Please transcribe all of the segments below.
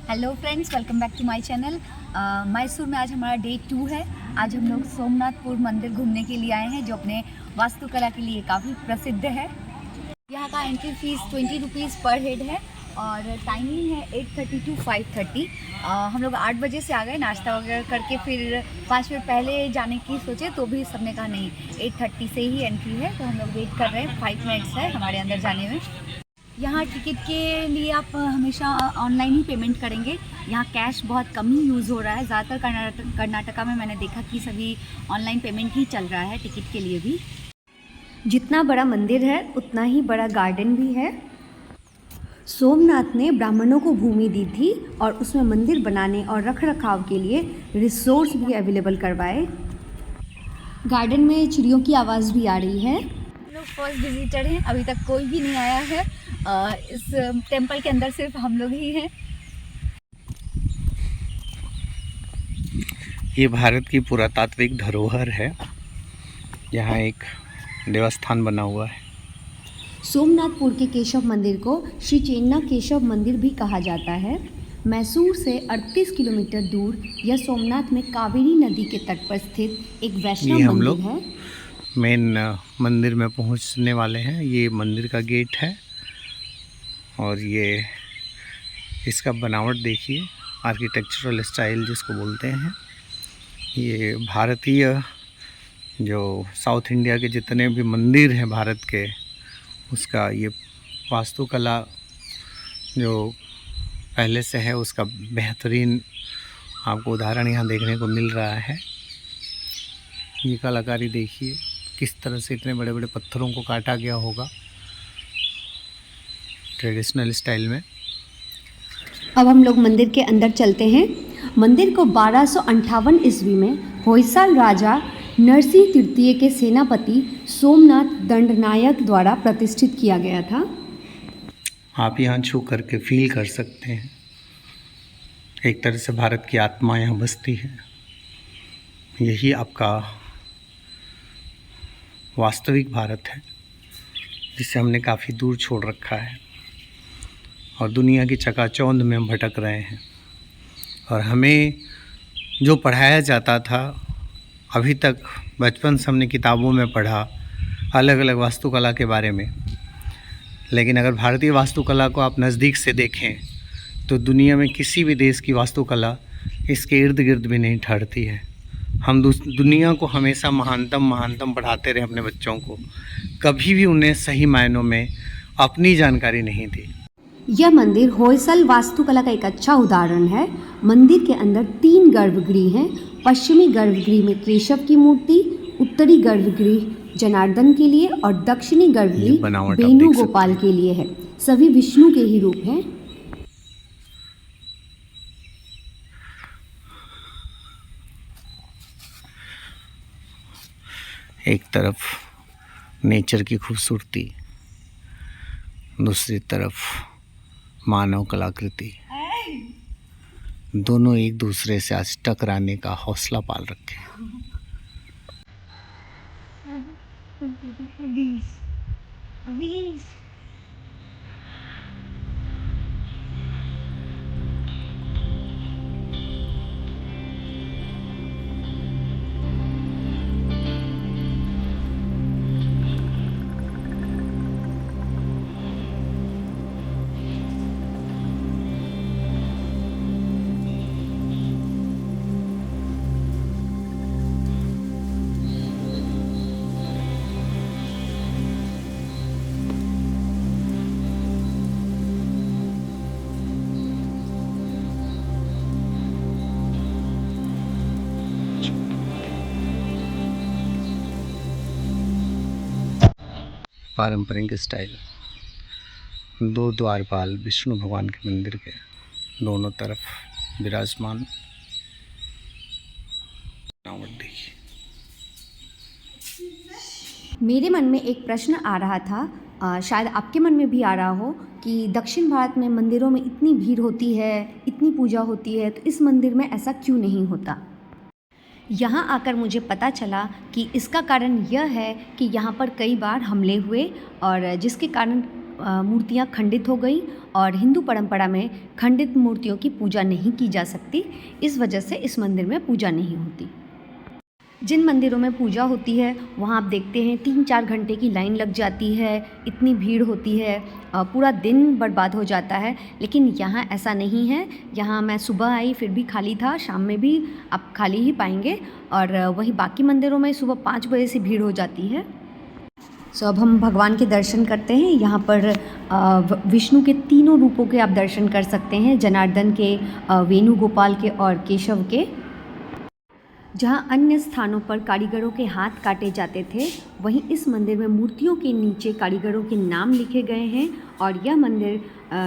Hello friends, welcome back to my channel. Mysore में आज हमारा डे 2 है। आज हम लोग सोमनाथपुर मंदिर घूमने के लिए आए हैं, जो अपने वास्तुकला के लिए काफ़ी प्रसिद्ध है। यहाँ का एंट्री फीस 20 रुपीज़ पर हेड है और टाइमिंग है 8:30 to 5:30। हम लोग 8 बजे से आ गए नाश्ता वगैरह करके, फिर 5 मिनट पहले जाने की सोचे तो भी सबने कहा नहीं, 8:30 से ही एंट्री है, तो हम लोग वेट कर रहे हैं। 5 मिनट्स है हमारे अंदर जाने में। यहाँ टिकट के लिए आप हमेशा ऑनलाइन ही पेमेंट करेंगे। यहाँ कैश बहुत कम ही यूज़ हो रहा है। ज़्यादातर कर्नाटका में मैंने देखा कि सभी ऑनलाइन पेमेंट ही चल रहा है टिकट के लिए भी। जितना बड़ा मंदिर है उतना ही बड़ा गार्डन भी है। सोमनाथ ने ब्राह्मणों को भूमि दी थी और उसमें मंदिर बनाने और रख रखाव के लिए रिसोर्स भी अवेलेबल करवाए। गार्डन में चिड़ियों की आवाज़ भी आ रही है। हम लोग फर्स्ट विजिटर हैं, अभी तक कोई भी नहीं आया है। इस टेंपल के अंदर सिर्फ हम लोग ही हैं। ये भारत की पुरातात्विक धरोहर है। यहाँ एक देवस्थान बना हुआ है। सोमनाथपुर के केशव मंदिर को श्री चेन्ना केशव मंदिर भी कहा जाता है। मैसूर से 38 किलोमीटर दूर यह सोमनाथ में कावेरी नदी के तट पर स्थित एक वैष्णव मंदिर है। मेन मंदिर में पहुंचने वाले हैं। ये मंदिर का गेट है और ये इसका बनावट देखिए, आर्किटेक्चरल स्टाइल जिसको बोलते हैं। ये भारतीय जो साउथ इंडिया के जितने भी मंदिर हैं भारत के, उसका ये वास्तुकला जो पहले से है उसका बेहतरीन आपको उदाहरण यहाँ देखने को मिल रहा है। ये कलाकारी देखिए, किस तरह से इतने बड़े बड़े पत्थरों को काटा गया होगा ट्रेडिशनल स्टाइल में। अब हम लोग मंदिर के अंदर चलते हैं। मंदिर को 1258 ईस्वी में होयसाल राजा नरसिंह तृतीय के सेनापति सोमनाथ दंडनायक द्वारा प्रतिष्ठित किया गया था। आप यहाँ छू करके फील कर सकते हैं, एक तरह से भारत की आत्मा यहाँ बसती है। यही आपका वास्तविक भारत है, जिसे हमने काफ़ी दूर छोड़ रखा है और दुनिया की चकाचौंध में हम भटक रहे हैं। और हमें जो पढ़ाया जाता था अभी तक, बचपन से हमने किताबों में पढ़ा अलग अलग वास्तुकला के बारे में, लेकिन अगर भारतीय वास्तुकला को आप नज़दीक से देखें तो दुनिया में किसी भी देश की वास्तुकला इसके इर्द गिर्द भी नहीं ठहरती है। हम दुनिया को हमेशा महानतम पढ़ाते रहे अपने बच्चों को, कभी भी उन्हें सही मायनों में अपनी जानकारी नहीं दी। यह मंदिर होयसल वास्तुकला का एक अच्छा उदाहरण है। मंदिर के अंदर 3 गर्भगृह हैं। पश्चिमी गर्भगृह में केशव की मूर्ति, उत्तरी गर्भगृह जनार्दन के लिए और दक्षिणी गर्भगृह वेणुगोपाल के लिए है। सभी विष्णु के ही रूप हैं। एक तरफ नेचर की खूबसूरती, दूसरी तरफ मानव कलाकृति, दोनों एक दूसरे से आज टकराने का हौसला पाल रखे हैं। पारंपरिक स्टाइल, 2 द्वारपाल विष्णु भगवान के मंदिर के दोनों तरफ विराजमान। देखिए, मेरे मन में एक प्रश्न आ रहा था, शायद आपके मन में भी आ रहा हो, कि दक्षिण भारत में मंदिरों में इतनी भीड़ होती है, इतनी पूजा होती है, तो इस मंदिर में ऐसा क्यों नहीं होता। यहाँ आकर मुझे पता चला कि इसका कारण यह है कि यहाँ पर कई बार हमले हुए और जिसके कारण मूर्तियाँ खंडित हो गई और हिंदू परंपरा में खंडित मूर्तियों की पूजा नहीं की जा सकती, इस वजह से इस मंदिर में पूजा नहीं होती। जिन मंदिरों में पूजा होती है वहाँ आप देखते हैं 3-4 घंटे की लाइन लग जाती है, इतनी भीड़ होती है, पूरा दिन बर्बाद हो जाता है। लेकिन यहाँ ऐसा नहीं है। यहाँ मैं सुबह आई फिर भी खाली था, शाम में भी आप खाली ही पाएंगे। और वहीं बाकी मंदिरों में सुबह 5 बजे से भीड़ हो जाती है। सो अब हम भगवान के दर्शन करते हैं। यहाँ पर विष्णु के तीनों रूपों के आप दर्शन कर सकते हैं, जनार्दन के, वेणुगोपाल के और केशव के। जहाँ अन्य स्थानों पर कारीगरों के हाथ काटे जाते थे, वहीं इस मंदिर में मूर्तियों के नीचे कारीगरों के नाम लिखे गए हैं और यह मंदिर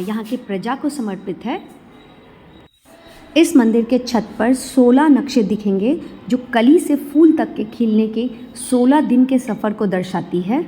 यहाँ के प्रजा को समर्पित है। इस मंदिर के छत पर 16 नक्शे दिखेंगे जो कली से फूल तक के खिलने के 16 दिन के सफ़र को दर्शाती है।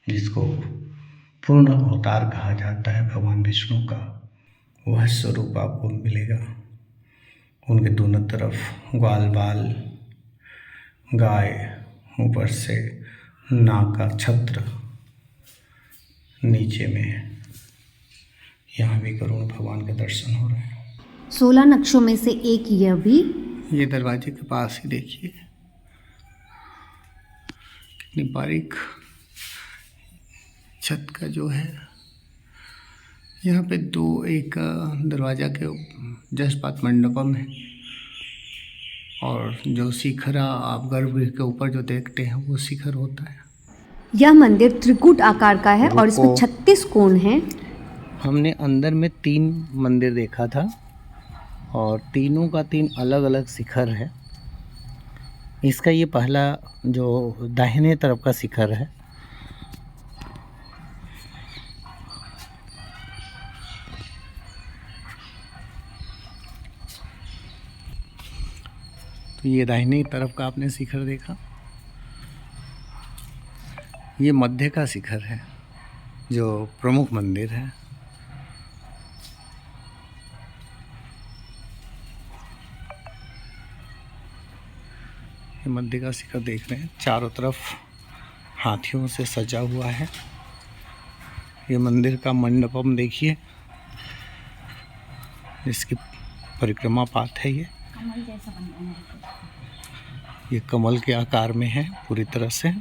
जिसको पूर्ण अवतार कहा जाता है भगवान विष्णु का, वह स्वरूप आपको मिलेगा। उनके दोनों तरफ ग्वाल बाल, गाय, ऊपर से नाग का छत्र, नीचे में यहाँ भी करुण भगवान के दर्शन हो रहे हैं। 16 नक्शों में से एक यह भी। ये दरवाजे के पास ही देखिए कितनी बारीक छत का जो है। यहाँ पे एक दरवाज़ा के जस्ट पास मंडपम है और जो शिखरा आप गर्भगृह के ऊपर जो देखते हैं वो शिखर होता है। यह मंदिर त्रिकूट आकार का है और इसमें 36 कोण हैं। हमने अंदर में 3 मंदिर देखा था और तीनों का 3 अलग अलग शिखर है। इसका ये पहला जो दाहिने तरफ का शिखर है, तो ये दाहिने तरफ का आपने शिखर देखा। ये मध्य का शिखर है जो प्रमुख मंदिर है। ये मध्य का शिखर देख रहे हैं, चारों तरफ हाथियों से सजा हुआ है। ये मंदिर का मंडपम देखिए, इसकी परिक्रमा पाथ है। कमल जैसा बन रहा है। ये कमल के आकार में है पूरी तरह से।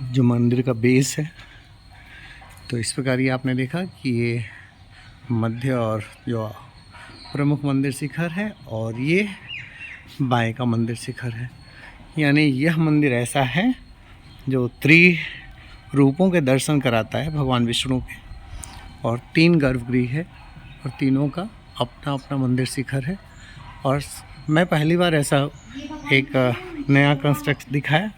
जो मंदिर का बेस है, तो इस प्रकार ये आपने देखा कि ये मध्य और जो प्रमुख मंदिर शिखर है और ये बाएं का मंदिर शिखर है। यानी यह मंदिर ऐसा है जो रूपों के दर्शन कराता है भगवान विष्णु के, और 3 गर्भगृह है और तीनों का अपना अपना मंदिर शिखर है और मैं पहली बार ऐसा एक नया कंस्ट्रक्ट दिखा है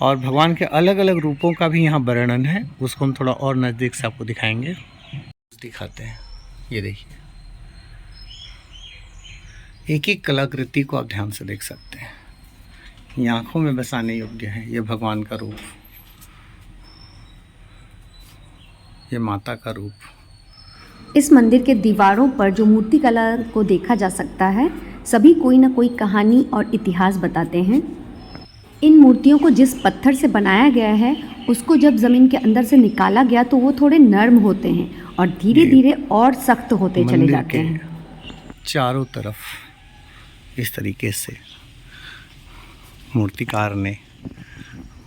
और भगवान के अलग अलग रूपों का भी यहाँ वर्णन है, उसको हम थोड़ा और नज़दीक से आपको दिखाएंगे। दिखाते हैं, ये देखिए, एक एक कलाकृति को आप ध्यान से देख सकते हैं। ये आँखों में बसाने योग्य है। ये भगवान का रूप, ये माता का रूप। इस मंदिर के दीवारों पर जो मूर्ति कला को देखा जा सकता है, सभी कोई ना कोई कहानी और इतिहास बताते हैं। इन मूर्तियों को जिस पत्थर से बनाया गया है, उसको जब ज़मीन के अंदर से निकाला गया तो वो थोड़े नर्म होते हैं और धीरे धीरे और सख्त होते चले जाते हैं। चारों तरफ इस तरीके से मूर्तिकार ने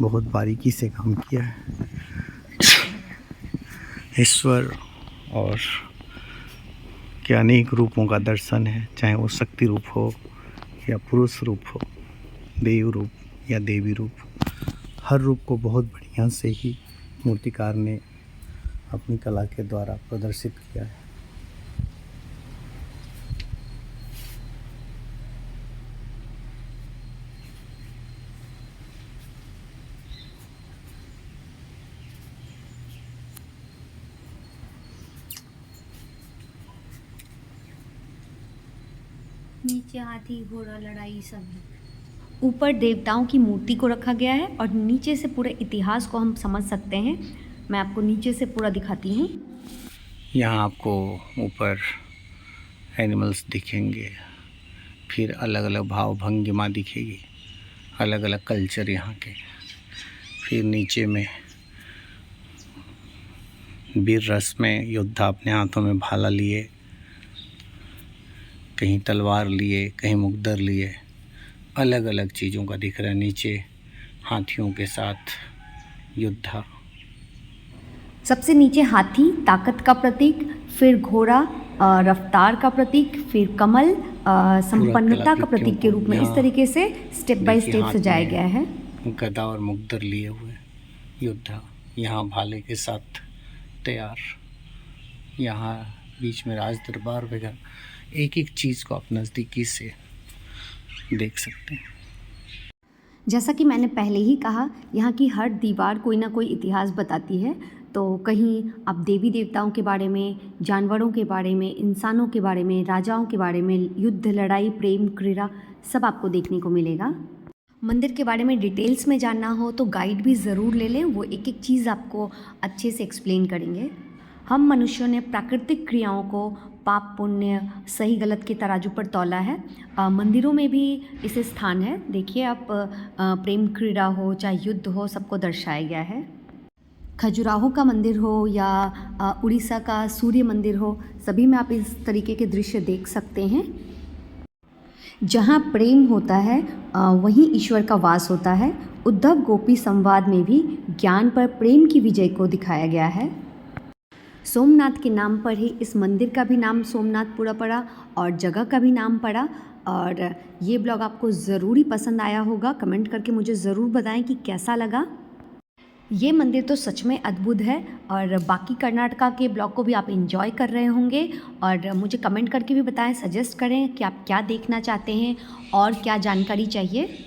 बहुत बारीकी से काम किया है। ईश्वर और के अनेक रूपों का दर्शन है, चाहे वो शक्ति रूप हो या पुरुष रूप हो, देव रूप या देवी रूप, हर रूप को बहुत बढ़िया से ही मूर्तिकार ने अपनी कला के द्वारा प्रदर्शित किया है। नीचे हाथी घोड़ा लड़ाई सब है। ऊपर देवताओं की मूर्ति को रखा गया है और नीचे से पूरे इतिहास को हम समझ सकते हैं। मैं आपको नीचे से पूरा दिखाती हूँ। यहाँ आपको ऊपर एनिमल्स दिखेंगे, फिर अलग अलग भाव भंगिमा दिखेगी, अलग अलग कल्चर यहाँ के। फिर नीचे में वीर रस में योद्धा अपने हाथों में भाला लिए, कहीं तलवार लिए, कहीं मुकद्दर लिए, अलग अलग चीज़ों का दिख रहा है। नीचे हाथियों के साथ योद्धा। सबसे नीचे हाथी ताकत का प्रतीक, फिर घोड़ा रफ्तार का प्रतीक, फिर कमल संपन्नता का प्रतीक के रूप में इस तरीके से स्टेप बाय स्टेप सजाया गया है। गदा और मुकद्दर लिए हुए योद्धा यहाँ भाले के साथ तैयार। यहाँ बीच में राज दरबार वगैरह, एक एक चीज़ को आप नज़दीकी से देख सकते हैं। जैसा कि मैंने पहले ही कहा, यहाँ की हर दीवार कोई ना कोई इतिहास बताती है। तो कहीं आप देवी देवताओं के बारे में, जानवरों के बारे में, इंसानों के बारे में, राजाओं के बारे में, युद्ध, लड़ाई, प्रेम, क्रीड़ा, सब आपको देखने को मिलेगा। मंदिर के बारे में डिटेल्स में जानना हो तो गाइड भी ज़रूर ले लें, वो एक एक चीज़ आपको अच्छे से एक्सप्लेन करेंगे। हम मनुष्यों ने प्राकृतिक क्रियाओं को पाप पुण्य सही गलत के तराजू पर तौला है। मंदिरों में भी इसे स्थान है। देखिए आप, प्रेम क्रीड़ा हो चाहे युद्ध हो, सबको दर्शाया गया है। खजुराहो का मंदिर हो या उड़ीसा का सूर्य मंदिर हो, सभी में आप इस तरीके के दृश्य देख सकते हैं। जहाँ प्रेम होता है वहीं ईश्वर का वास होता है। उद्धव गोपी संवाद में भी ज्ञान पर प्रेम की विजय को दिखाया गया है। सोमनाथ के नाम पर ही इस मंदिर का भी नाम सोमनाथपुरा पड़ा और जगह का भी नाम पड़ा। और ये ब्लॉग आपको ज़रूरी पसंद आया होगा। कमेंट करके मुझे ज़रूर बताएं कि कैसा लगा। ये मंदिर तो सच में अद्भुत है और बाकी कर्नाटका के ब्लॉग को भी आप एंजॉय कर रहे होंगे। और मुझे कमेंट करके भी बताएं, सजेस्ट करें कि आप क्या देखना चाहते हैं और क्या जानकारी चाहिए।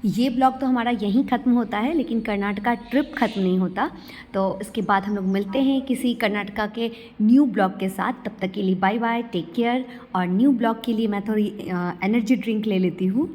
ये ब्लॉग तो हमारा यहीं ख़त्म होता है, लेकिन कर्नाटका ट्रिप ख़त्म नहीं होता। तो इसके बाद हम लोग मिलते हैं किसी कर्नाटका के न्यू ब्लॉग के साथ। तब तक के लिए बाय बाय, टेक केयर। और न्यू ब्लॉग के लिए मैं थोड़ी एनर्जी ड्रिंक ले लेती हूँ।